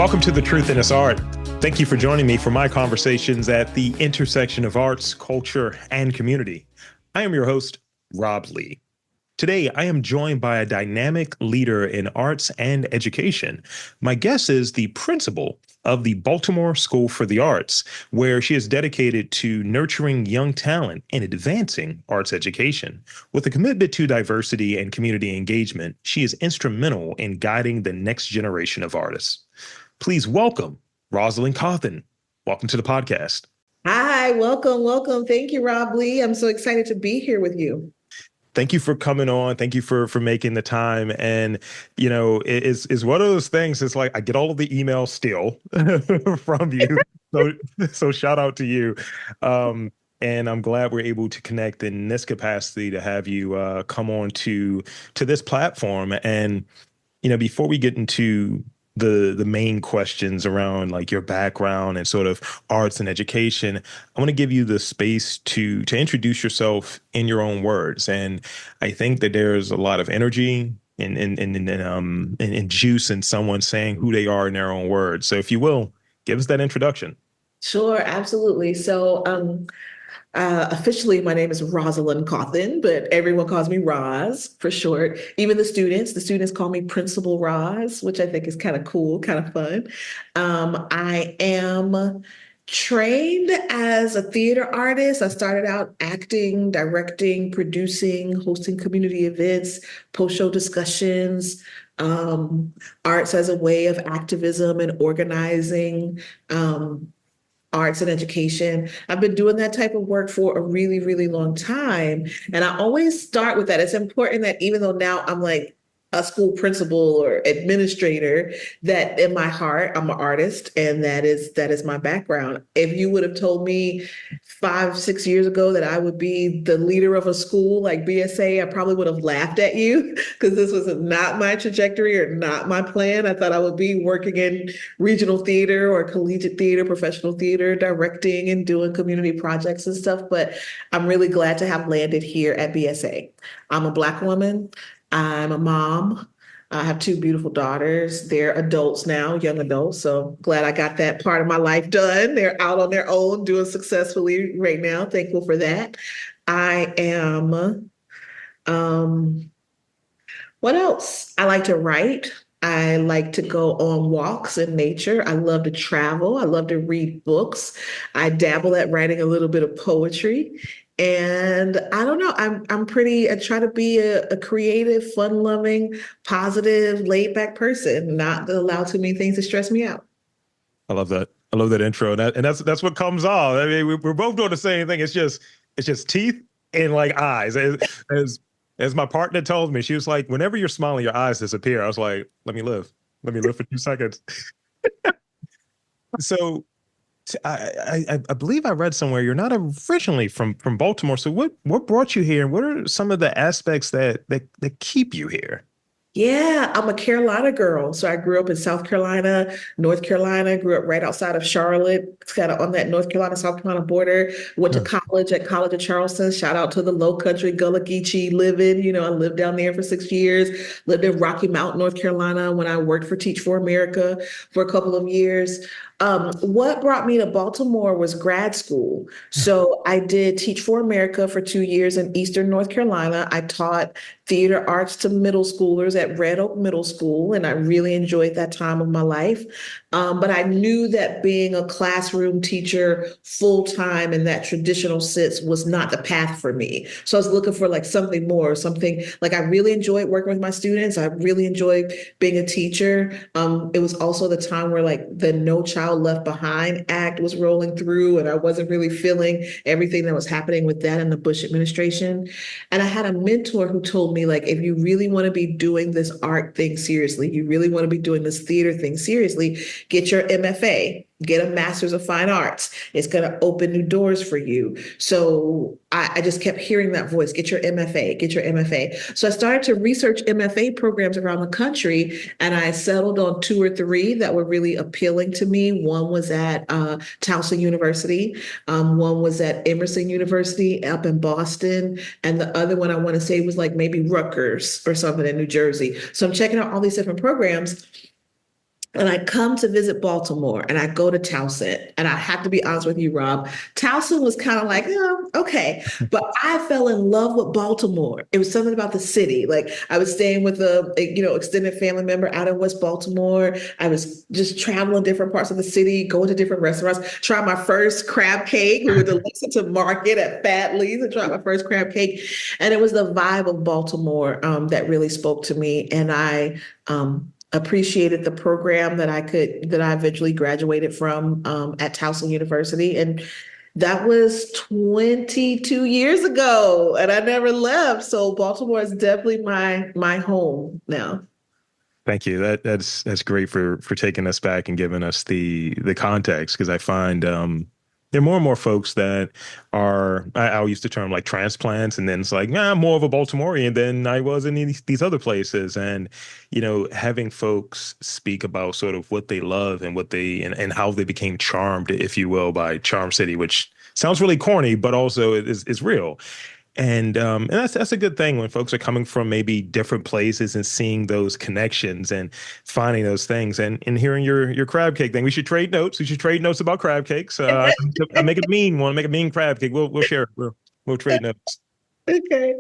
Welcome to The Truth in Its Art. Thank you for joining me for my conversations at the intersection of arts, culture, and community. I am your host, Rob Lee. Today, I am joined by a dynamic leader in arts and education. My guest is the principal of the Baltimore School for the Arts, where she is dedicated to nurturing young talent and advancing arts education. With a commitment to diversity and community engagement, she is instrumental in guiding the next generation of artists. Please welcome Rosiland Cauthen. Welcome to the podcast. Hi, welcome. Thank you, Rob Lee. I'm so excited to be here with you. Thank you for coming on. Thank you for making the time. And, you know, it's one of those things. It's like I get all of the emails still from you. So shout out to you. And I'm glad we're able to connect in this capacity to have you come on to this platform. And, you know, before we get into the main questions around like your background and sort of arts and education, I want to give you the space to introduce yourself in your own words. And I think that there's a lot of energy and juice in someone saying who they are in their own words. So if you will, give us that introduction. Sure, absolutely. So officially, my name is Rosiland Cauthen, but everyone calls me Roz for short. Even the students call me Principal Roz, which I think is kind of cool, kind of fun. I am trained as a theater artist. I started out acting, directing, producing, hosting community events, post-show discussions, arts as a way of activism and organizing, arts and education. I've been doing that type of work for a really, really long time. And I always start with that. It's important that even though now I'm like a school principal or administrator, that in my heart, I'm an artist, and that is my background. If you would have told me 5-6 years ago that I would be the leader of a school like BSA, I probably would have laughed at you because this was not my trajectory or not my plan. I thought I would be working in regional theater or collegiate theater, professional theater, directing and doing community projects and stuff. But I'm really glad to have landed here at BSA. I'm a Black woman. I'm a mom. I have 2 beautiful daughters. They're adults now, young adults. So glad I got that part of my life done. They're out on their own, doing successfully right now. Thankful for that. I am, what else? I like to write. I like to go on walks in nature. I love to travel. I love to read books. I dabble at writing a little bit of poetry. And I don't know, I try to be a creative, fun-loving, positive, laid-back person, not to allow too many things to stress me out. I love that. I love that intro. And that's what comes off. I mean, we're both doing the same thing. It's just teeth and like eyes. As my partner told me, she was like, whenever you're smiling, your eyes disappear. I was like, let me live for 2 seconds. So I believe I read somewhere you're not originally from Baltimore. So what brought you here, and what are some of the aspects that keep you here? Yeah, I'm a Carolina girl. So I grew up in South Carolina, North Carolina, grew up right outside of Charlotte, kind of on that North Carolina, South Carolina border. Went to college at College of Charleston. Shout out to the Low Country, Gullah Geechee living. You know, I lived down there for 6 years, lived in Rocky Mount, North Carolina when I worked for Teach for America for a couple of years. What brought me to Baltimore was grad school. So I did Teach for America for 2 years in Eastern North Carolina. I taught theater arts to middle schoolers at Red Oak Middle School, and I really enjoyed that time of my life. But I knew that being a classroom teacher full-time in that traditional sense was not the path for me. So I was looking for like something more, something like I really enjoyed working with my students. I really enjoyed being a teacher. It was also the time where like the No Child Left Behind Act was rolling through, and I wasn't really feeling everything that was happening with that in the Bush administration. And I had a mentor who told me, like, if you really want to be doing this art thing seriously, you really want to be doing this theater thing seriously, get your MFA, get a Master's of Fine Arts. It's going to open new doors for you. So I just kept hearing that voice, get your MFA, get your MFA. So I started to research MFA programs around the country, and I settled on 2 or 3 that were really appealing to me. One was at Towson University. One was at Emerson University up in Boston. And the other one I want to say was like maybe Rutgers or something in New Jersey. So I'm checking out all these different programs. And I come to visit Baltimore and I go to Towson. And I have to be honest with you, Rob, Towson was kind of like, oh, okay. But I fell in love with Baltimore. It was something about the city. Like I was staying with a extended family member out in West Baltimore. I was just traveling different parts of the city, going to different restaurants, try my first crab cake. We went to Lexington Market at Fat Lee's and tried my first crab cake. And it was the vibe of Baltimore that really spoke to me. And I appreciated the program that I eventually graduated from at Towson University. And that was 22 years ago, and I never left. So Baltimore is definitely my home now. Thank you. That's great for taking us back and giving us the context because I find there are more and more folks that I'll use the term like transplants, and then it's like, nah, I'm more of a Baltimorean than I was in these other places. And, having folks speak about sort of what they love and and how they became charmed, if you will, by Charm City, which sounds really corny, but also is real. And that's a good thing when folks are coming from maybe different places and seeing those connections and finding those things and hearing your crab cake thing. We should trade notes. We should trade notes about crab cakes. I make a mean one. Make a mean crab cake. We'll share it. We'll trade notes. Okay.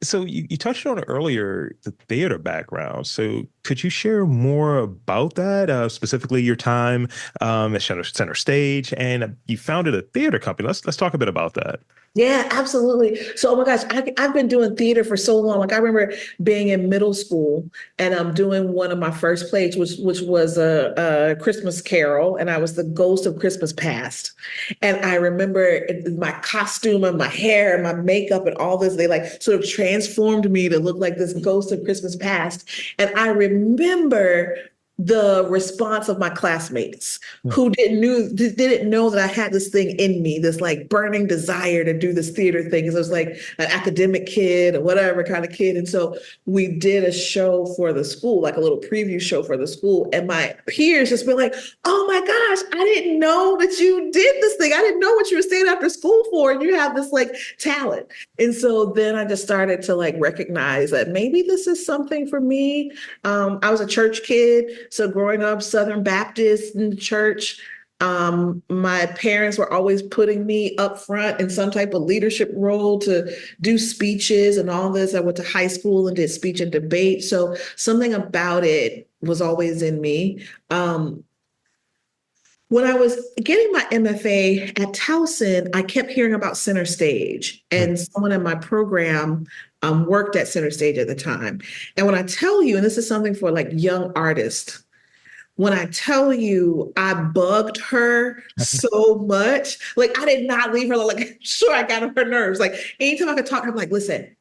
So you touched on earlier the theater background. So could you share more about that, specifically your time at Center Stage, and you founded a theater company. Let's talk a bit about that. Yeah, absolutely. So, oh my gosh, I've been doing theater for so long. Like I remember being in middle school and I'm doing one of my first plays, which was a Christmas Carol, and I was the ghost of Christmas Past. And I remember my costume and my hair and my makeup and all this, they like sort of transformed me to look like this ghost of Christmas Past. And I remember the response of my classmates who didn't know that I had this thing in me, this like burning desire to do this theater thing. Because I was like an academic kid or whatever kind of kid. And so we did a show for the school, like a little preview show for the school. And my peers just been like, oh my gosh, I didn't know that you did this thing. I didn't know what you were staying after school for. And you have this like talent. And so then I just started to like recognize that maybe this is something for me. I was a church kid. So growing up Southern Baptist in the church, my parents were always putting me up front in some type of leadership role to do speeches and all this. I went to high school and did speech and debate. So something about it was always in me. When I was getting my MFA at Towson, I kept hearing about Center Stage, and someone in my program worked at Center Stage at the time. And when I tell you, and this is something for like young artists, when I tell you I bugged her so much, like I did not leave her like, sure, I got on her nerves. Like anytime I could talk, I'm like, listen,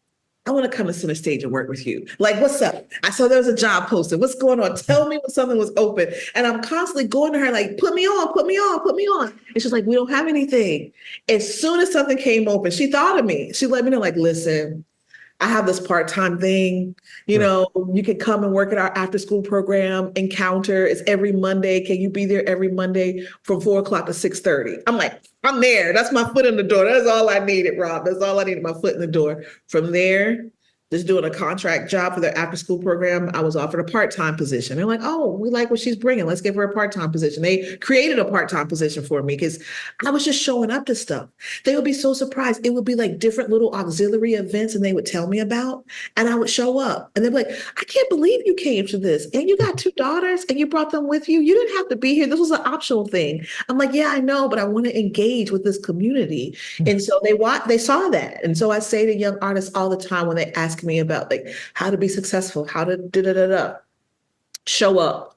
I want to come to Center Stage and work with you. Like, what's up? I saw there was a job posted. What's going on? Tell me when something was open. And I'm constantly going to her like, put me on, put me on, put me on. And she's like, we don't have anything. As soon as something came open, she thought of me. She let me know like, listen, I have this part-time thing, you can come and work at our after-school program, Encounter. It's every Monday. Can you be there every Monday from 4 o'clock to 6:30? I'm like, I'm there. That's my foot in the door. That's all I needed, Rob. That's all I needed, my foot in the door. From there, just doing a contract job for their after-school program, I was offered a part-time position. They're like, oh, we like what she's bringing. Let's give her a part-time position. They created a part-time position for me because I was just showing up to stuff. They would be so surprised. It would be like different little auxiliary events and they would tell me about, and I would show up. And they'd be like, I can't believe you came to this. And you got 2 daughters and you brought them with you. You didn't have to be here. This was an optional thing. I'm like, yeah, I know, but I want to engage with this community. And so they saw that. And so I say to young artists all the time when they ask me about like how to be successful, how to show up.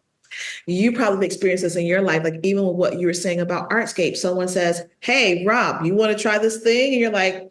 You probably experienced this in your life, like even with what you were saying about Artscape. Someone says, hey, Rob, you want to try this thing? And you're like,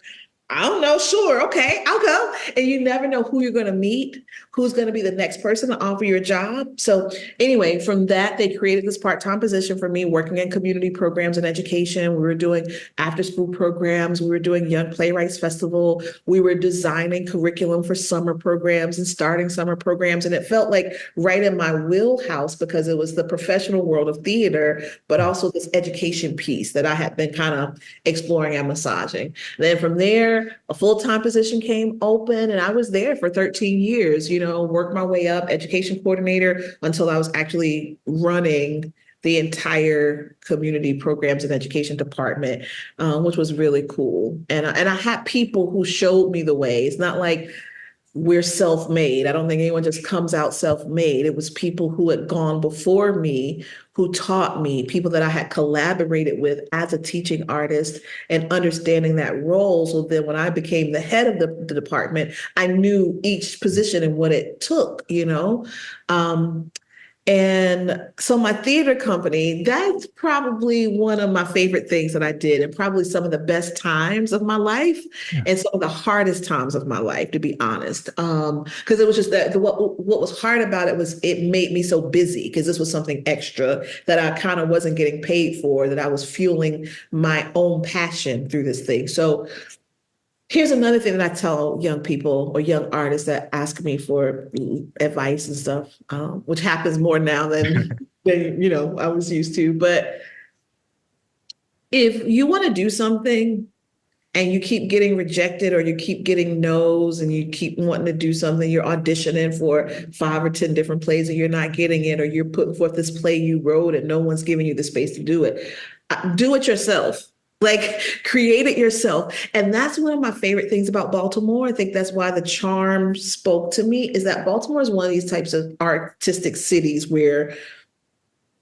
I don't know. Sure. Okay, I'll go. And you never know who you're going to meet, who's going to be the next person to offer you a job. So anyway, from that, they created this part-time position for me working in community programs and education. We were doing after-school programs. We were doing Young Playwrights Festival. We were designing curriculum for summer programs and starting summer programs. And it felt like right in my wheelhouse because it was the professional world of theater, but also this education piece that I had been kind of exploring and massaging. Then from there, there, a full-time position came open, and I was there for 13 years, worked my way up, education coordinator, until I was actually running the entire community programs and education department, which was really cool. And I had people who showed me the way. It's not like we're self-made. I don't think anyone just comes out self-made. It was people who had gone before me, who taught me, people that I had collaborated with as a teaching artist and understanding that role. So then when I became the head of the department, I knew each position and what it took. And so my theater company, that's probably one of my favorite things that I did, and probably some of the best times of my life Yeah. and some of the hardest times of my life, to be honest. Because it was just that what was hard about it was it made me so busy, because this was something extra that I kind of wasn't getting paid for, that I was fueling my own passion through this thing. So here's another thing that I tell young people or young artists that ask me for advice and stuff, which happens more now than I was used to. But if you want to do something and you keep getting rejected, or you keep getting no's, and you keep wanting to do something, you're auditioning for 5 or 10 different plays and you're not getting it, or you're putting forth this play you wrote and no one's giving you the space to do it, do it yourself. Like, create it yourself. And that's one of my favorite things about Baltimore. I think that's why the charm spoke to me, is that Baltimore is one of these types of artistic cities where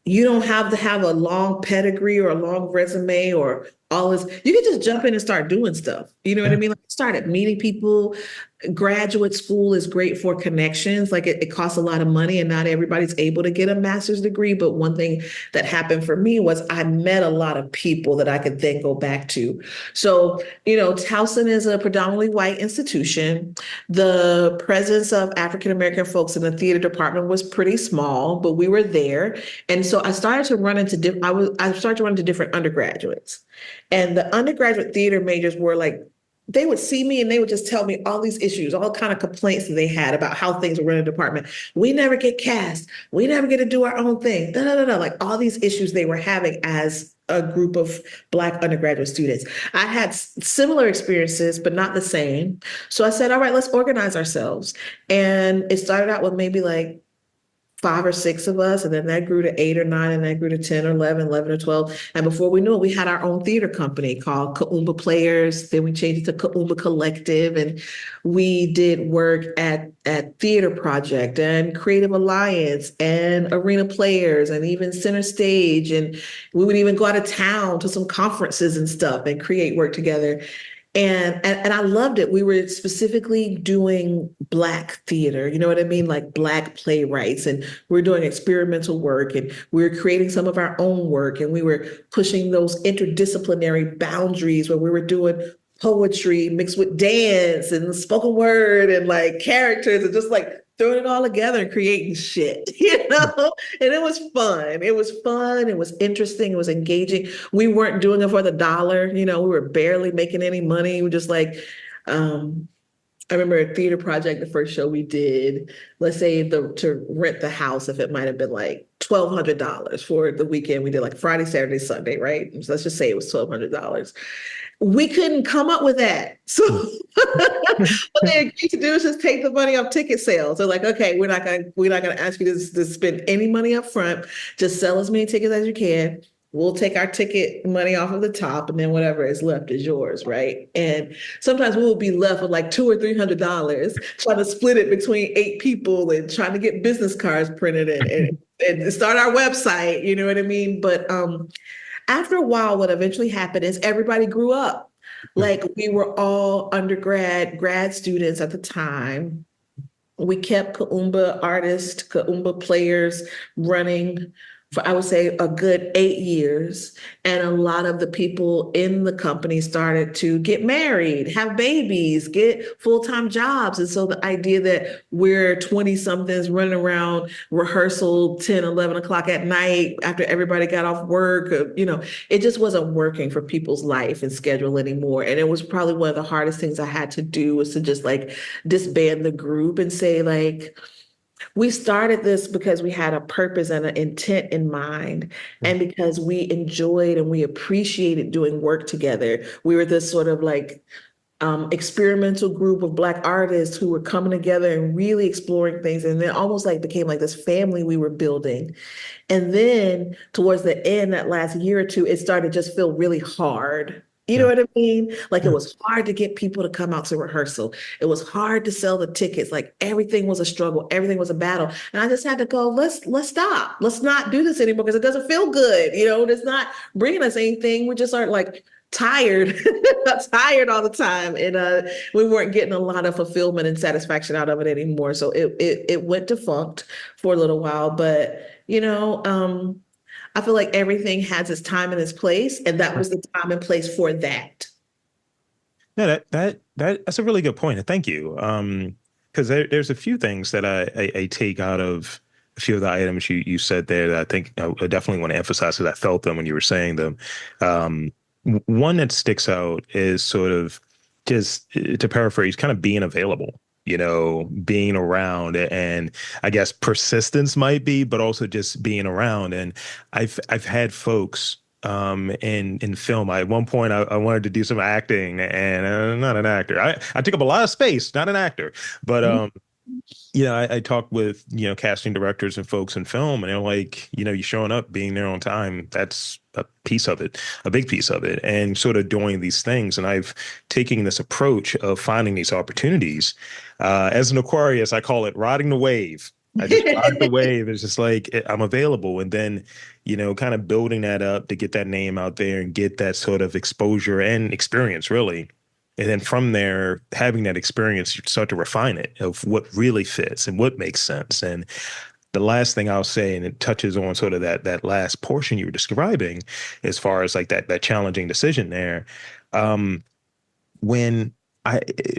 you don't have to have a long pedigree or a long resume or all this. You can just jump in and start doing stuff. You know what I mean? Like, started meeting people. Graduate school is great for connections. Like, it costs a lot of money and not everybody's able to get a master's degree. But one thing that happened for me was I met a lot of people that I could then go back to. So, Towson is a predominantly white institution. The presence of African-American folks in the theater department was pretty small, but we were there. And so I started to run into different undergraduates. And the undergraduate theater majors were like, they would see me and they would just tell me all these issues, all kind of complaints that they had about how things were run in the department. We never get cast. We never get to do our own thing. Da, da, da, da. Like, all these issues they were having as a group of Black undergraduate students. I had similar experiences, but not the same. So I said, all right, let's organize ourselves. And it started out with maybe like 5 or 6 of us, and then that grew to 8 or 9, and that grew to 10 or 11 or 12. And before we knew it, we had our own theater company called Kaumba Players. Then we changed it to Kaumba Collective, and we did work at Theater Project and Creative Alliance and Arena Players and even Center Stage. And we would even go out of town to some conferences and stuff and create work together. And I loved it. We were specifically doing Black theater, you know what I mean? Like Black playwrights, and we were doing experimental work, and we were creating some of our own work, and we were pushing those interdisciplinary boundaries where we were doing poetry mixed with dance and spoken word and like characters, and just like throwing it all together and creating shit, And it was fun. It was fun. It was interesting. It was engaging. We weren't doing it for the dollar. We were barely making any money. We were just like, I remember a Theater Project, the first show we did, let's say to rent the house, if it might have been like $1,200 for the weekend. We did like Friday, Saturday, Sunday, right? So let's just say it was $1,200. We couldn't come up with that. So what they agreed to do is just take the money off ticket sales. They're like, okay, we're not gonna ask you to spend any money up front. Just sell as many tickets as you can. We'll take our ticket money off of the top, and then whatever is left is yours, right? And sometimes we will be left with like $200 or $300, trying to split it between 8 people and trying to get business cards printed and start our website. You know what I mean? But after a while, what eventually happened is everybody grew up. Like, we were all grad students at the time. We kept Kaumba Players running for, I would say, a good 8 years. And a lot of the people in the company started to get married, have babies, get full-time jobs. And so the idea that we're 20-somethings running around rehearsal 10, 11 o'clock at night after everybody got off work, it just wasn't working for people's life and schedule anymore. And it was probably one of the hardest things I had to do, was to just like disband the group and say, like, we started this because we had a purpose and an intent in mind, and because we enjoyed and we appreciated doing work together. We were this sort of like experimental group of Black artists who were coming together and really exploring things. And then almost like became like this family we were building. And then towards the end, that last year or two, it started to just feel really hard. You know Yeah. what I mean? Like it Yeah. was hard to get people to come out to rehearsal. It was hard to sell the tickets. Like everything was a struggle. Everything was a battle. And I just had to go, let's stop. Let's not do this anymore because it doesn't feel good. It's not bringing us anything. We just are like tired, tired all the time. And we weren't getting a lot of fulfillment and satisfaction out of it anymore. So it went defunct for a little while. But I feel like everything has its time and its place, and that was the time and place for that. No, that's a really good point, and thank you. Because there's a few things that I take out of a few of the items you said there that I think I definitely want to emphasize because I felt them when you were saying them. One that sticks out is sort of just to paraphrase, kind of being available. Being around, and I guess persistence might be, but also just being around. And I've had folks in film. At one point I wanted to do some acting, and I'm not an actor. I took up a lot of space, not an actor. But I talked with, casting directors and folks in film, and they're like, you showing up, being there on time, that's a piece of it, a big piece of it, and sort of doing these things. And I've taken this approach of finding these opportunities. As an Aquarius, I call it riding the wave. I just ride the wave. It's just like I'm available. And then, kind of building that up to get that name out there and get that sort of exposure and experience, really. And then from there, having that experience, you start to refine it of what really fits and what makes sense. And the last thing I'll say, and it touches on sort of that last portion you were describing, as far as like that challenging decision there. When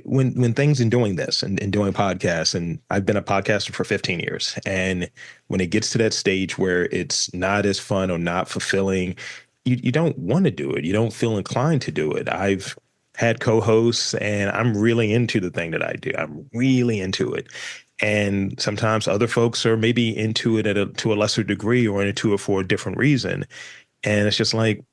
when things in doing this and doing podcasts, and I've been a podcaster for 15 years, and when it gets to that stage where it's not as fun or not fulfilling, you don't want to do it. You don't feel inclined to do it. I've had co-hosts, and I'm really into the thing that I do. I'm really into it. And sometimes other folks are maybe into it to a lesser degree or into it for a different reason. And it's just like,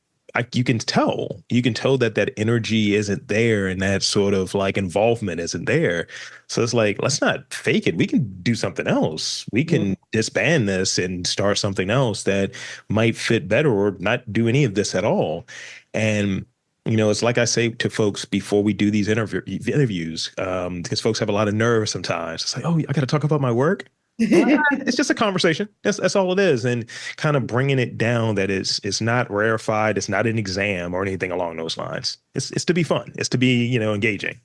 you can tell that energy isn't there, and that sort of like involvement isn't there. So it's like, let's not fake it. We can do something else. We can disband this and start something else that might fit better, or not do any of this at all. And it's like I say to folks before we do these interviews, because folks have a lot of nerves sometimes. It's like, oh, I got to talk about my work. It's just a conversation. That's all it is. And kind of bringing it down that it's not rarefied. It's not an exam or anything along those lines. It's to be fun. It's to be, engaging.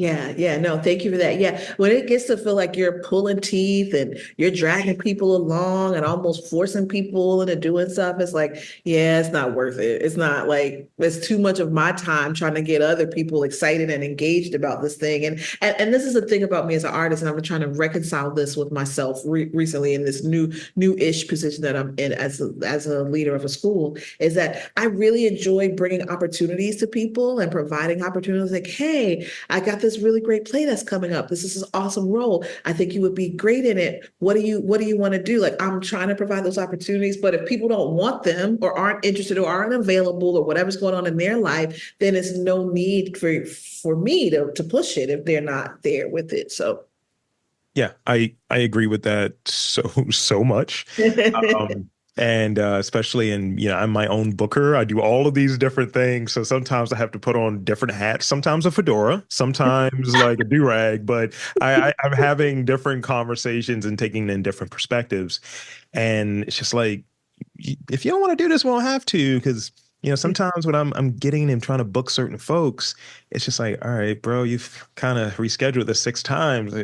Yeah, no, thank you for that. Yeah, when it gets to feel like you're pulling teeth and you're dragging people along and almost forcing people into doing stuff, it's like, yeah, it's not worth it. It's not like it's too much of my time trying to get other people excited and engaged about this thing. And this is the thing about me as an artist, and I've been trying to reconcile this with myself recently in this new-ish position that I'm in as a leader of a school, is that I really enjoy bringing opportunities to people and providing opportunities. Like, hey, I got this really great play that's coming up. This is an awesome role. I think you would be great in it. What do you want to do? Like, I'm trying to provide those opportunities, but if people don't want them or aren't interested or aren't available or whatever's going on in their life, then it's no need for me to push it if they're not there with it. So Yeah, I agree with that so much. And especially I'm my own booker. I do all of these different things. So sometimes I have to put on different hats, sometimes a fedora, sometimes like a do-rag, but I'm having different conversations and taking in different perspectives. And it's just like, if you don't want to do this, we don't have to. Because, sometimes when I'm getting and trying to book certain folks, it's just like, all right, bro, you've kind of rescheduled this 6 times.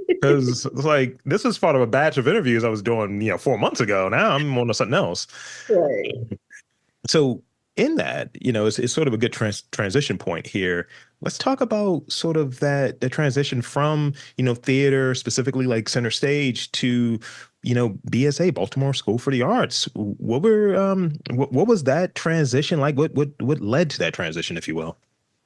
Because it's like, this is part of a batch of interviews I was doing, 4 months ago. Now I'm on to something else. right. So in that, it's sort of a good transition point here. Let's talk about sort of the transition from, theater, specifically like center stage, to, BSA, Baltimore School for the Arts. What was that transition like? What led to that transition, if you will?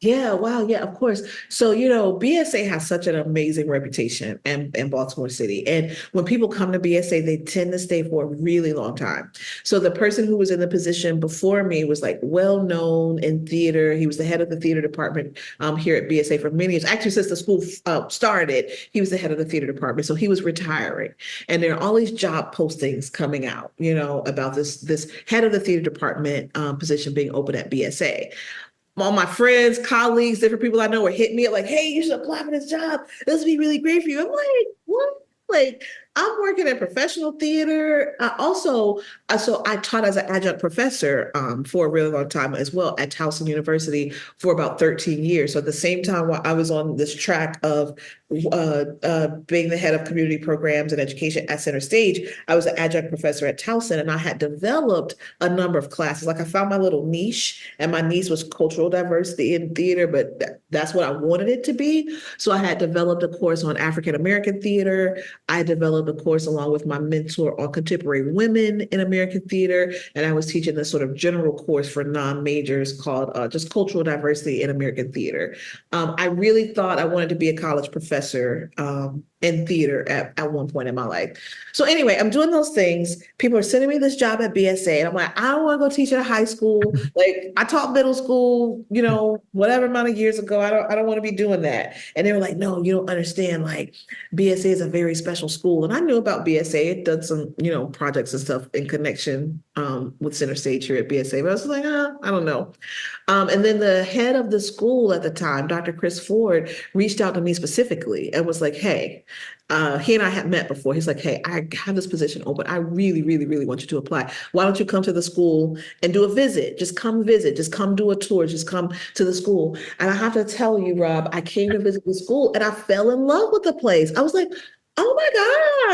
Yeah, wow, yeah, of course. So, BSA has such an amazing reputation in Baltimore City. And when people come to BSA, they tend to stay for a really long time. So the person who was in the position before me was like well known in theater. He was the head of the theater department here at BSA for many years. Actually, since the school started, he was the head of the theater department. So he was retiring. And there are all these job postings coming out, about this head of the theater department position being open at BSA. All my friends, colleagues, different people I know were hitting me up like, hey, you should apply for this job. This would be really great for you. I'm like, what? Like, I'm working in professional theater. So I taught as an adjunct professor for a really long time as well at Towson University for about 13 years. So at the same time, while I was on this track of being the head of community programs and education at Center Stage, I was an adjunct professor at Towson, and I had developed a number of classes. Like I found my little niche, and my niche was cultural diversity in theater, but that's what I wanted it to be. So I had developed a course on African American theater. I developed a course along with my mentor on contemporary women in American theater, and I was teaching this sort of general course for non-majors called just cultural diversity in American theater. I really thought I wanted to be a college professor in theater at one point in my life. So anyway, I'm doing those things. People are sending me this job at BSA, and I'm like, I don't want to go teach at a high school. Like I taught middle school, whatever amount of years ago. I don't want to be doing that. And they were like, no, you don't understand. Like BSA is a very special school, and I knew about BSA. It done some, projects and stuff in connection with Center Stage here at BSA, but I was like, I don't know. And then the head of the school at the time, Dr. Chris Ford, reached out to me specifically and was like, hey, he and I had met before. He's like, hey, I have this position open. I really, really, really want you to apply. Why don't you come to the school and do a visit? Just come visit. Just come do a tour. Just come to the school. And I have to tell you, Rob, I came to visit the school and I fell in love with the place. I was like, oh my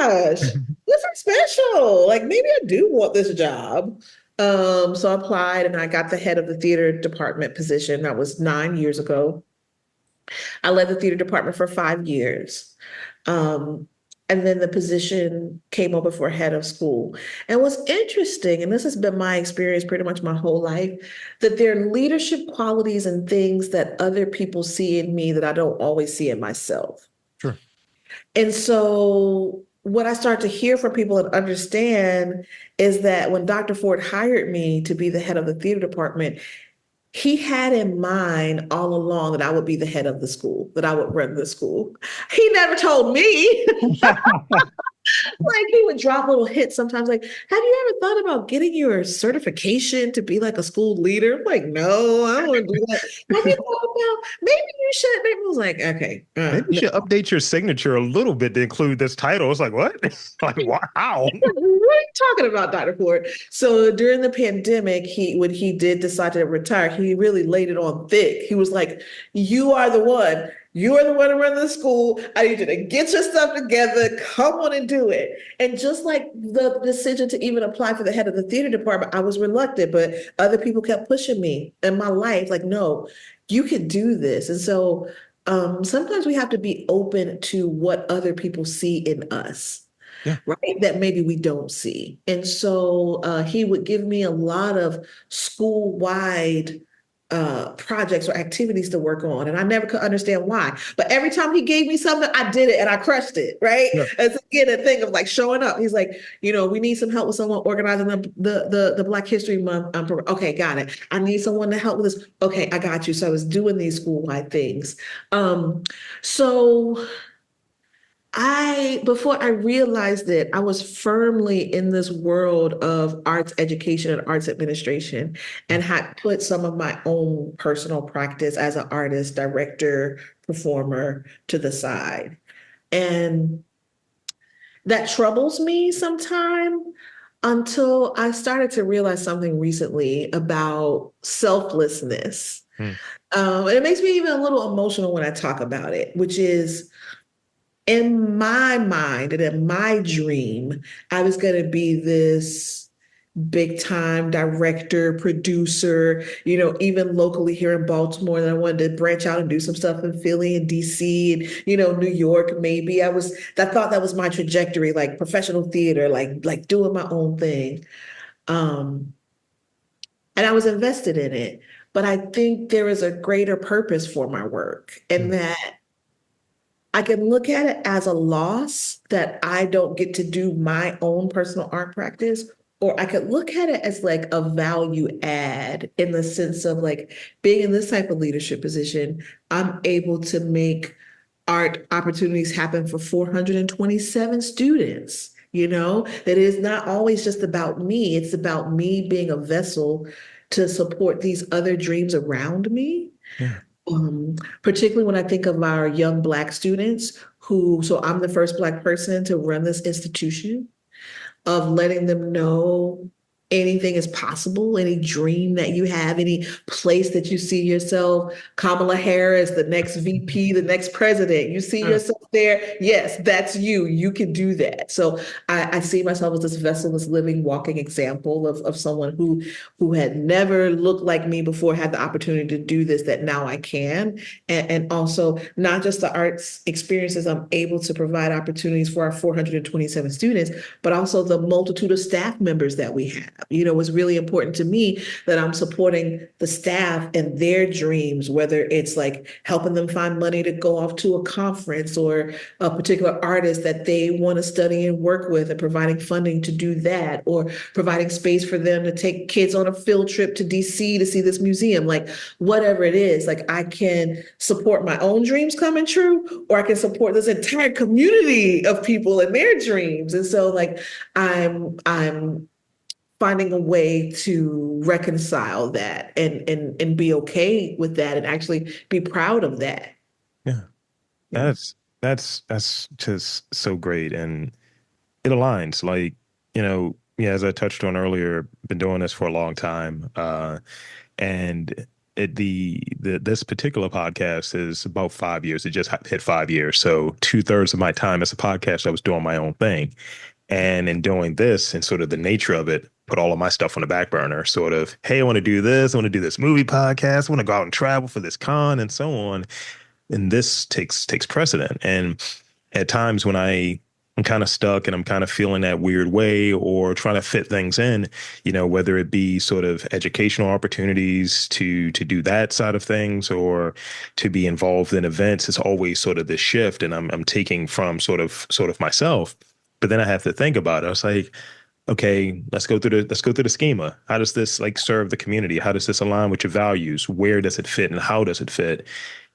gosh, this is special. Like maybe I do want this job. So I applied and I got the head of the theater department position. That was 9 years ago. I led the theater department for 5 years. Um, and then the position came over for head of school. And what's interesting, and this has been my experience pretty much my whole life, that there are leadership qualities and things that other people see in me that I don't always see in myself. Sure. And so what I start to hear from people and understand is that when Dr. Ford hired me to be the head of the theater department, he had in mind all along that I would be the head of the school, that I would run the school. He never told me. Like he would drop little hits sometimes, like, have you ever thought about getting your certification to be like a school leader? I'm like, no, I don't want to do that. Have you thought about maybe you should? Maybe I was like, okay. Maybe you should update your signature a little bit to include this title. It's like, what? Like, wow. What are you talking about, Dr. Ford? So during the pandemic, when he did decide to retire, he really laid it on thick. He was like, you are the one. You are the one to run the school. I need you to get your stuff together. Come on and do it. And just like the decision to even apply for the head of the theater department, I was reluctant, but other people kept pushing me in my life, like, no, you can do this. And so sometimes we have to be open to what other people see in us. Yeah. Right, that maybe we don't see. And so he would give me a lot of school-wide projects or activities to work on. And I never could understand why. But every time he gave me something, I did it and I crushed it, right? Yeah. It's again a thing of like showing up. He's like, we need some help with someone organizing the Black History Month. Okay, got it. I need someone to help with this. Okay, I got you. So I was doing these school-wide things. So before I realized it, I was firmly in this world of arts education and arts administration and had put some of my own personal practice as an artist, director, performer to the side. And that troubles me sometimes until I started to realize something recently about selflessness. And it makes me even a little emotional when I talk about it, which is, in my mind and in my dream, I was going to be this big time director, producer, even locally here in Baltimore. And I wanted to branch out and do some stuff in Philly and DC and, New York, maybe. I thought that was my trajectory, like professional theater, like doing my own thing. And I was invested in it but I think there is a greater purpose for my work, and Mm. that I can look at it as a loss that I don't get to do my own personal art practice, or I could look at it as like a value add in the sense of like being in this type of leadership position, I'm able to make art opportunities happen for 427 students. That it is not always just about me, it's about me being a vessel to support these other dreams around me. Yeah. Particularly when I think of our young Black students so I'm the first Black person to run this institution, of letting them know anything is possible, any dream that you have, any place that you see yourself, Kamala Harris, the next VP, the next president, you see Mm. yourself there. Yes, that's you. You can do that. So I see myself as this vessel, this living, walking example of someone who had never looked like me before, had the opportunity to do this, that now I can. And also not just the arts experiences I'm able to provide opportunities for our 427 students, but also the multitude of staff members that we have. It's really important to me that I'm supporting the staff and their dreams, whether it's like helping them find money to go off to a conference, or a particular artist that they want to study and work with, and providing funding to do that, or providing space for them to take kids on a field trip to DC to see this museum. Like whatever it is, like I can support my own dreams coming true, or I can support this entire community of people and their dreams. And so like I'm finding a way to reconcile that and be okay with that, and actually be proud of that. Yeah. Yeah. That's just so great. And it aligns, like, yeah, as I touched on earlier, been doing this for a long time. And this particular podcast is about 5 years. It just hit 5 years. So 2/3 of my time as a podcast, I was doing my own thing. And in doing this and sort of the nature of it, put all of my stuff on the back burner, sort of, hey, I want to do this. I want to do this movie podcast. I want to go out and travel for this con and so on. And this takes precedent. And at times when I'm kind of stuck and I'm kind of feeling that weird way or trying to fit things in, whether it be sort of educational opportunities to do that side of things or to be involved in events, it's always sort of this shift. And I'm taking from sort of myself. But then I have to think about it. I was like, okay, let's go through the schema. How does this like serve the community? How does this align with your values? Where does it fit and how does it fit?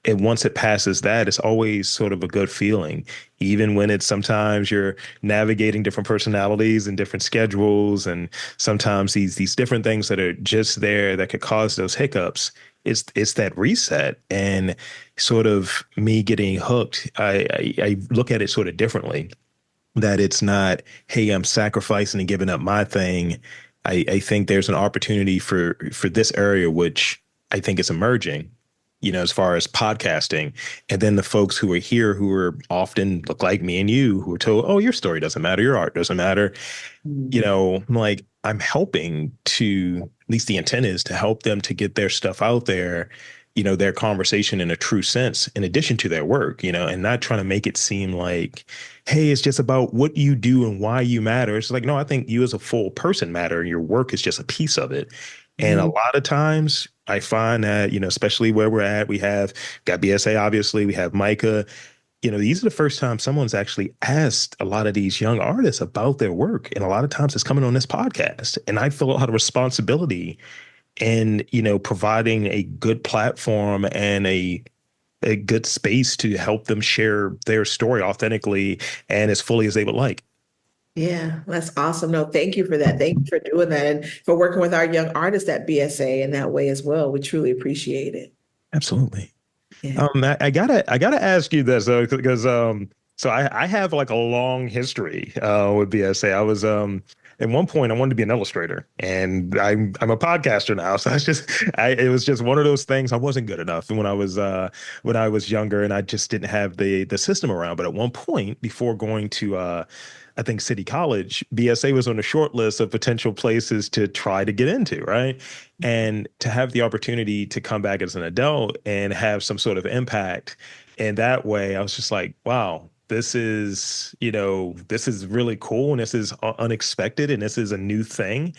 And once it passes that, it's always sort of a good feeling, even when it's sometimes you're navigating different personalities and different schedules, and sometimes these different things that are just there that could cause those hiccups. It's that reset and sort of me getting hooked. I look at it sort of differently, that it's not, hey, I'm sacrificing and giving up my thing. I think there's an opportunity for this area, which I think is emerging, as far as podcasting. And then the folks who are here who are often look like me and you, who are told, oh, your story doesn't matter, your art doesn't matter. Mhm. I'm like, I'm helping to, at least the intent is to help them to get their stuff out there, their conversation in a true sense, in addition to their work, and not trying to make it seem like, hey, it's just about what you do and why you matter. It's like, no, I think you as a full person matter and your work is just a piece of it. And a Mhm. lot of times I find that, especially where we're at, we have got BSA, obviously, we have Micah. These are the first time someone's actually asked a lot of these young artists about their work. And a lot of times it's coming on this podcast. And I feel a lot of responsibility in, providing a good platform and a good space to help them share their story authentically and as fully as they would like. Yeah, that's awesome. No, thank you for that. Thank you for doing that, and for working with our young artists at BSA in that way as well. We truly appreciate it. Absolutely. Yeah. I gotta ask you this because so I have like a long history with BSA. I was at one point I wanted to be an illustrator, and I'm a podcaster now. So it was just one of those things. I wasn't good enough when I was younger, and I just didn't have the system around. But at one point, before going to I think City College, BSA was on a short list of potential places to try to get into, right? And to have the opportunity to come back as an adult and have some sort of impact in that way, I was just like, wow, this is really cool and this is unexpected and this is a new thing.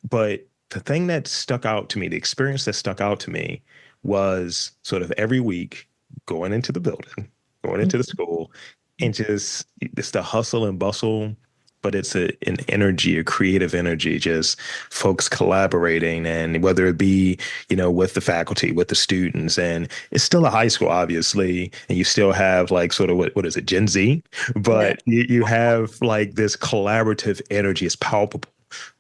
But the thing that stuck out to me, the experience that stuck out to me was sort of every week going into the building, going into the school, and just it's the hustle and bustle, but it's an energy, a creative energy, just folks collaborating, and whether it be, with the faculty, with the students, and it's still a high school, obviously, and you still have like sort of what is it, Gen Z, Yeah. but you have like this collaborative energy. It's palpable.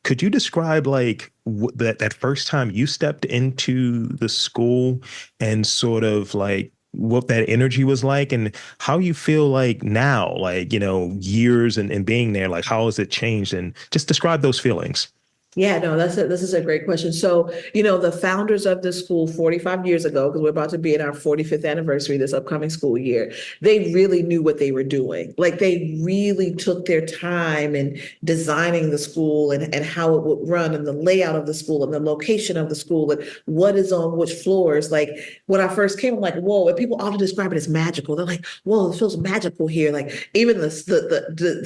Could you describe like that first time you stepped into the school and sort of like what that energy was like and how you feel like now, like, years and being there, like how has it changed? And just describe those feelings. Yeah, no, this is a great question. So, the founders of the school 45 years ago, because we're about to be in our 45th anniversary this upcoming school year, they really knew what they were doing. Like they really took their time in designing the school and how it would run and the layout of the school and the location of the school and what is on which floors. Like when I first came, I'm like, whoa, and people often describe it as magical. They're like, whoa, it feels magical here. Like even the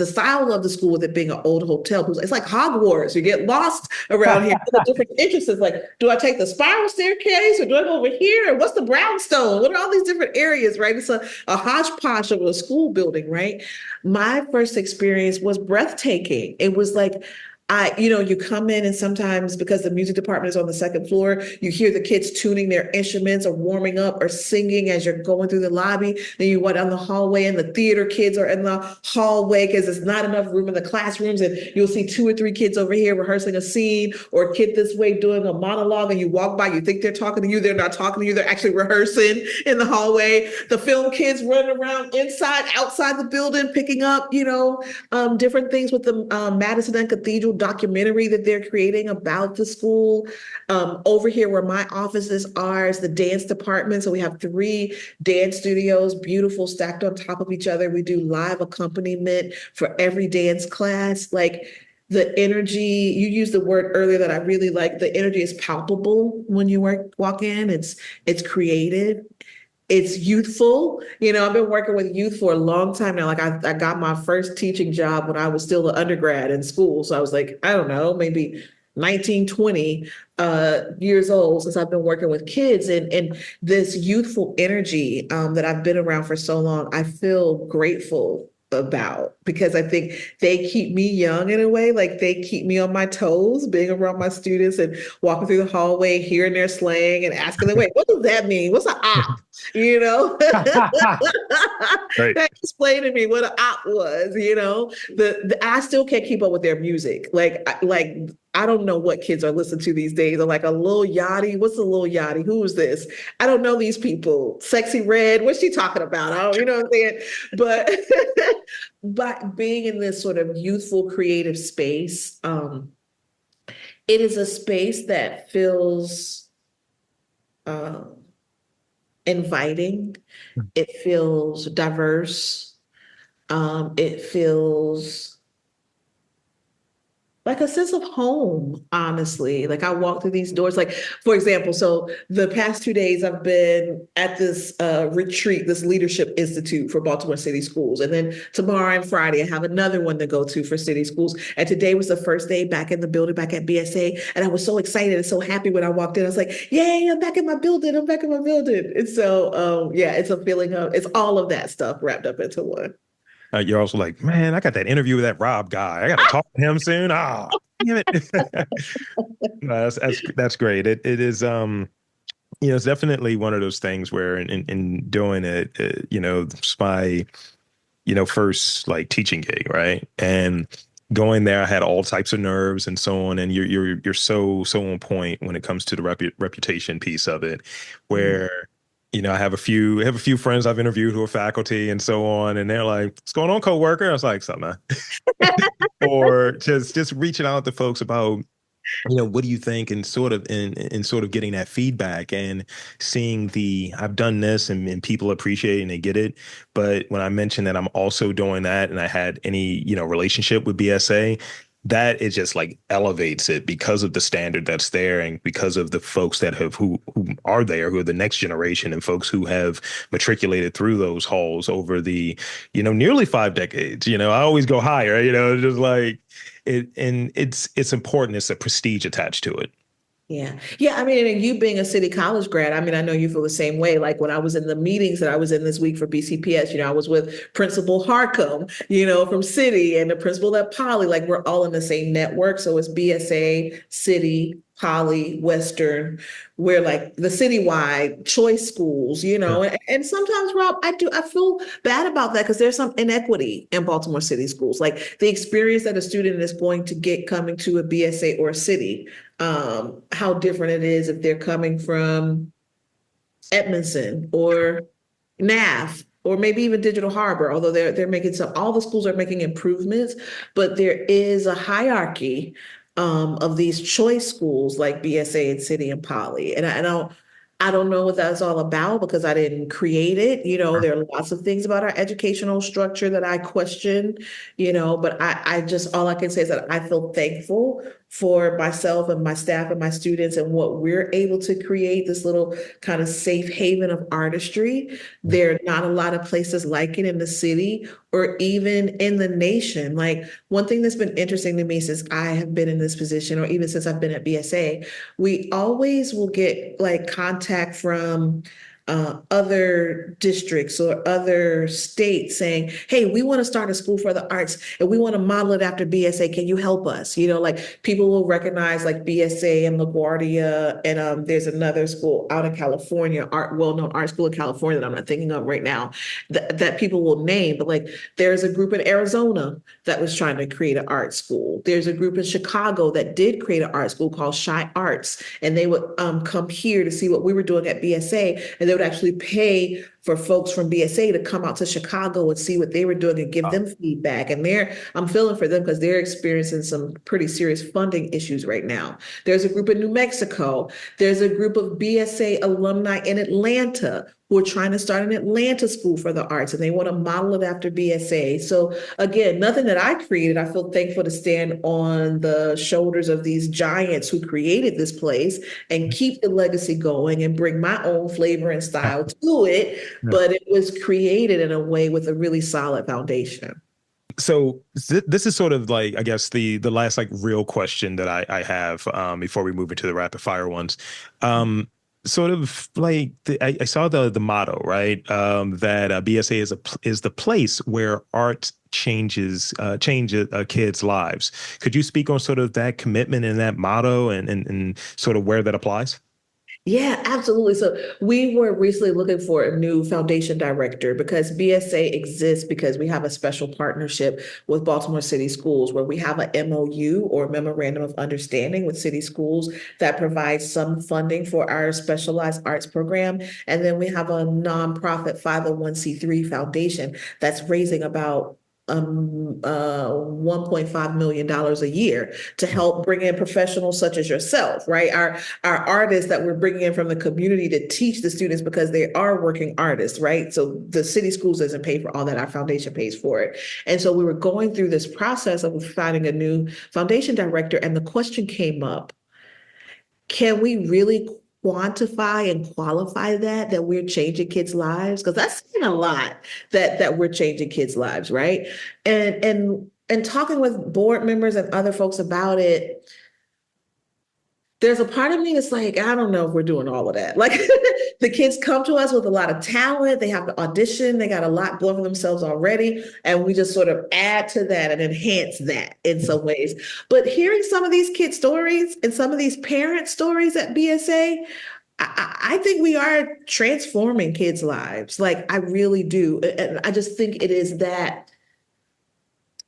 style of the school with it being an old hotel, it's like Hogwarts. You get lost around here. The different entrances, like, do I take the spiral staircase or do I go over here? And what's the brownstone? What are all these different areas, right? It's a hodgepodge of a school building, right? My first experience was breathtaking. It was like, you come in and sometimes because the music department is on the second floor, you hear the kids tuning their instruments or warming up or singing as you're going through the lobby. Then you walk down the hallway and the theater kids are in the hallway because there's not enough room in the classrooms. And you'll see two or three kids over here rehearsing a scene or a kid this way doing a monologue and you walk by, you think they're talking to you. They're not talking to you. They're actually rehearsing in the hallway. The film kids running around inside, outside the building, picking up, different things with the Madison and Cathedral documentary that they're creating about the school. Over here where my offices are is the dance department. So we have three dance studios, beautiful, stacked on top of each other. We do live accompaniment for every dance class. Like the energy, you used the word earlier that I really like. The energy is palpable when you walk in. It's creative. It's youthful. I've been working with youth for a long time now. Like I got my first teaching job when I was still an undergrad in school. So I was like, I don't know, maybe 19, 20 years old since I've been working with kids and this youthful energy that I've been around for so long, I feel grateful about because I think they keep me young in a way, like they keep me on my toes, being around my students and walking through the hallway, hearing their slang and asking them, wait, what does that mean? What's an op? You know, Right. that explained to me what an op was, I still can't keep up with their music. Like I don't know what kids are listening to these days. They're like a Lil Yachty. What's a Lil Yachty? Who is this? I don't know these people. Sexy Red. What's she talking about? I don't, you know what I'm saying? But but being in this sort of youthful creative space, it is a space that feels um, inviting. It feels diverse. It feels like a sense of home, honestly. Like I walk through these doors, like, for example, so the past 2 days I've been at this retreat, this leadership institute for Baltimore City Schools. And then tomorrow and Friday, I have another one to go to for city schools. And today was the first day back in the building, back at BSA. And I was so excited and so happy when I walked in. I was like, yay, I'm back in my building. I'm back in my building. And so, yeah, it's a feeling of, it's all of that stuff wrapped up into one. You're also like, man, I got that interview with that Rob guy. I got to talk to him soon. Ah, damn it. No, that's great. It is it's definitely one of those things where in doing it, it's my first like teaching gig, right? And going there, I had all types of nerves and so on. And you're so on point when it comes to the reputation piece of it, Mhm. where I have a few friends I've interviewed who are faculty and so on, and they're like, "What's going on, coworker?" I was like, "Something," or just reaching out to folks about what do you think and sort of in sort of getting that feedback and seeing I've done this and people appreciate it and they get it. But when I mentioned that I'm also doing that and I had any relationship with BSA, that it just like elevates it because of the standard that's there and because of the folks that have who are there, who are the next generation and folks who have matriculated through those halls over the nearly 5 decades. I always go higher, just like it, and it's important. It's a prestige attached to it. Yeah. Yeah. I mean, and you being a city college grad, I mean, I know you feel the same way. Like when I was in the meetings that I was in this week for BCPS, I was with Principal Harcum, from City and the principal at Poly. Like we're all in the same network. So it's BSA, City, Poly, Western. We're like the citywide choice schools, Yeah. and sometimes, Rob, I feel bad about that because there's some inequity in Baltimore City schools. Like the experience that a student is going to get coming to a BSA or a city, how different it is if they're coming from Edmondson or NAF or maybe even Digital Harbor, although they're making all the schools are making improvements, but there is a hierarchy of these choice schools like BSA and City and Poly. And I don't know what that's all about because I didn't create it. There are lots of things about our educational structure that I question, but I just, all I can say is that I feel thankful for myself and my staff and my students and what we're able to create, this little kind of safe haven of artistry. There are not a lot of places like it in the city or even in the nation. Like one thing that's been interesting to me since I have been in this position, or even since I've been at BSA, we always will get like contact from other districts or other states saying, hey, we want to start a school for the arts and we want to model it after BSA. Can you help us? Like people will recognize like BSA and LaGuardia. And there's another school out in California, well-known art school in California that I'm not thinking of right now, that people will name. But like there's a group in Arizona that was trying to create an art school. There's a group in Chicago that did create an art school called Shy Arts. And they would come here to see what we were doing at BSA. And they would actually pay for folks from BSA to come out to Chicago and see what they were doing and give them feedback. And I'm feeling for them because they're experiencing some pretty serious funding issues right now. There's a group in New Mexico. There's a group of BSA alumni in Atlanta who are trying to start an Atlanta school for the arts and they want to model it after BSA. So again, nothing that I created. I feel thankful to stand on the shoulders of these giants who created this place and keep the legacy going and bring my own flavor and style to it. Yeah. But it was created in a way with a really solid foundation. So this is sort of like, I guess the last like real question that I have before we move into the rapid fire ones. Sort of like I saw the motto, right? That BSA is the place where art changes kids' lives. Could you speak on sort of that commitment and that motto and sort of where that applies? Yeah, absolutely. So we were recently looking for a new foundation director because BSA exists because we have a special partnership with Baltimore City Schools where we have a MOU or Memorandum of Understanding with city schools that provides some funding for our specialized arts program. And then we have a nonprofit 501c3 foundation that's raising about $1.5 million a year to help bring in professionals such as yourself, right? Our artists that we're bringing in from the community to teach the students because they are working artists, right? So the city schools doesn't pay for all that. Our foundation pays for it. And so we were going through this process of finding a new foundation director, and the question came up, can we really quantify and qualify that we're changing kids' lives? Because that's a lot that we're changing kids' lives, right? And talking with board members and other folks about it, there's a part of me that's like, I don't know if we're doing all of that. Like the kids come to us with a lot of talent. They have to audition. They got a lot going for themselves already. And we just sort of add to that and enhance that in some ways. But hearing some of these kids' stories and some of these parent stories at BSA, I think we are transforming kids' lives. Like I really do. And I just think it is that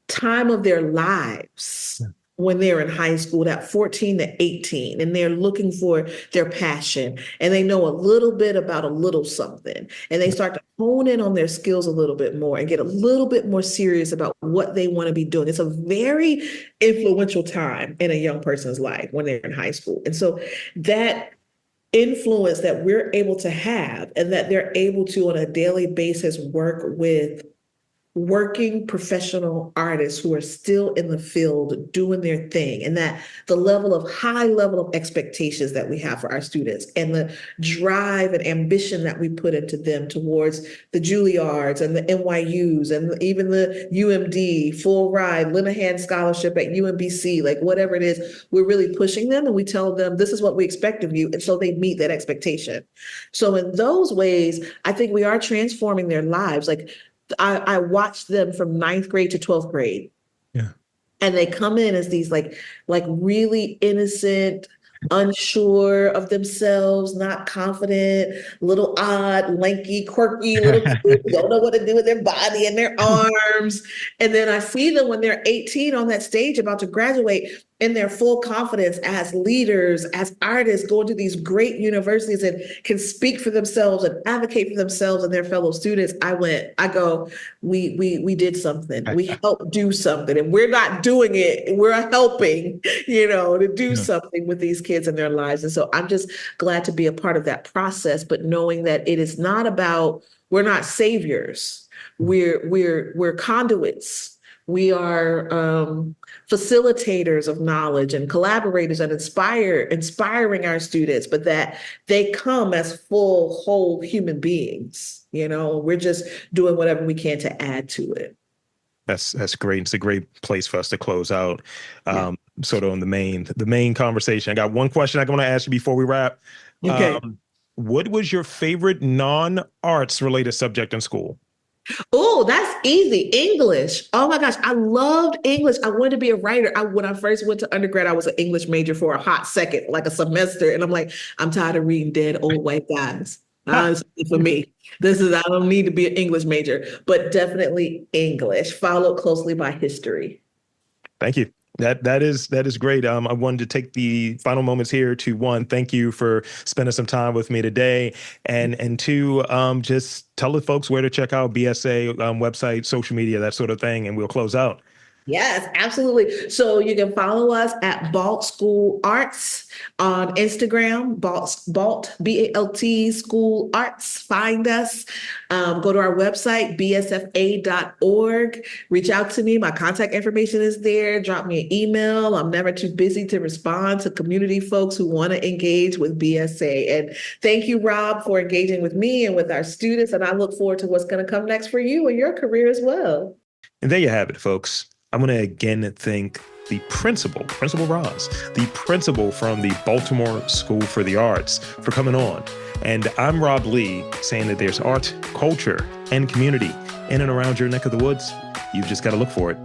time of their lives when they're in high school, that 14 to 18, and they're looking for their passion and they know a little bit about a little something and they start to hone in on their skills a little bit more and get a little bit more serious about what they want to be doing. It's a very influential time in a young person's life when they're in high school. And so that influence that we're able to have and that they're able to on a daily basis work with working professional artists who are still in the field doing their thing, and that the high level of expectations that we have for our students and the drive and ambition that we put into them towards the Juilliards and the NYUs and even the UMD, full ride, Linehan scholarship at UMBC, like whatever it is, we're really pushing them and we tell them this is what we expect of you. And so they meet that expectation. So in those ways, I think we are transforming their lives. Like I watched them from ninth grade to 12th grade. Yeah. And they come in as these like really innocent, unsure of themselves, not confident, little odd, lanky, quirky little kids, don't know what to do with their body and their arms. And then I see them when they're 18 on that stage about to graduate in their full confidence as leaders, as artists, going to these great universities and can speak for themselves and advocate for themselves and their fellow students. I go, we did something. We helped do something, and we're not doing it. We're helping, to do something with these kids in their lives. And so I'm just glad to be a part of that process, but knowing that it is not about, we're not saviors. We're conduits. We are facilitators of knowledge and collaborators and inspiring our students, but that they come as full, whole human beings. We're just doing whatever we can to add to it. That's great. It's a great place for us to close out. Sort of on the main conversation. I got one question I want to ask you before we wrap. Okay. What was your favorite non-arts related subject in school? Oh, that's easy. English. Oh my gosh. I loved English. I wanted to be a writer. When I first went to undergrad, I was an English major for a hot second, like a semester. And I'm like, I'm tired of reading dead old white guys. Honestly, for me, I don't need to be an English major, but definitely English, followed closely by history. Thank you. That is great. I wanted to take the final moments here to, one, thank you for spending some time with me today, and two, just tell the folks where to check out BSA website, social media, that sort of thing, and we'll close out. Yes, absolutely. So you can follow us at Balt School Arts on Instagram, Balt, BALT School Arts. Find us. Go to our website, bsfa.org. Reach out to me. My contact information is there. Drop me an email. I'm never too busy to respond to community folks who want to engage with BSA. And thank you, Rob, for engaging with me and with our students. And I look forward to what's going to come next for you and your career as well. And there you have it, folks. I want to again thank the Principal Roz, the principal from the Baltimore School for the Arts, for coming on. And I'm Rob Lee, saying that there's art, culture, and community in and around your neck of the woods. You've just got to look for it.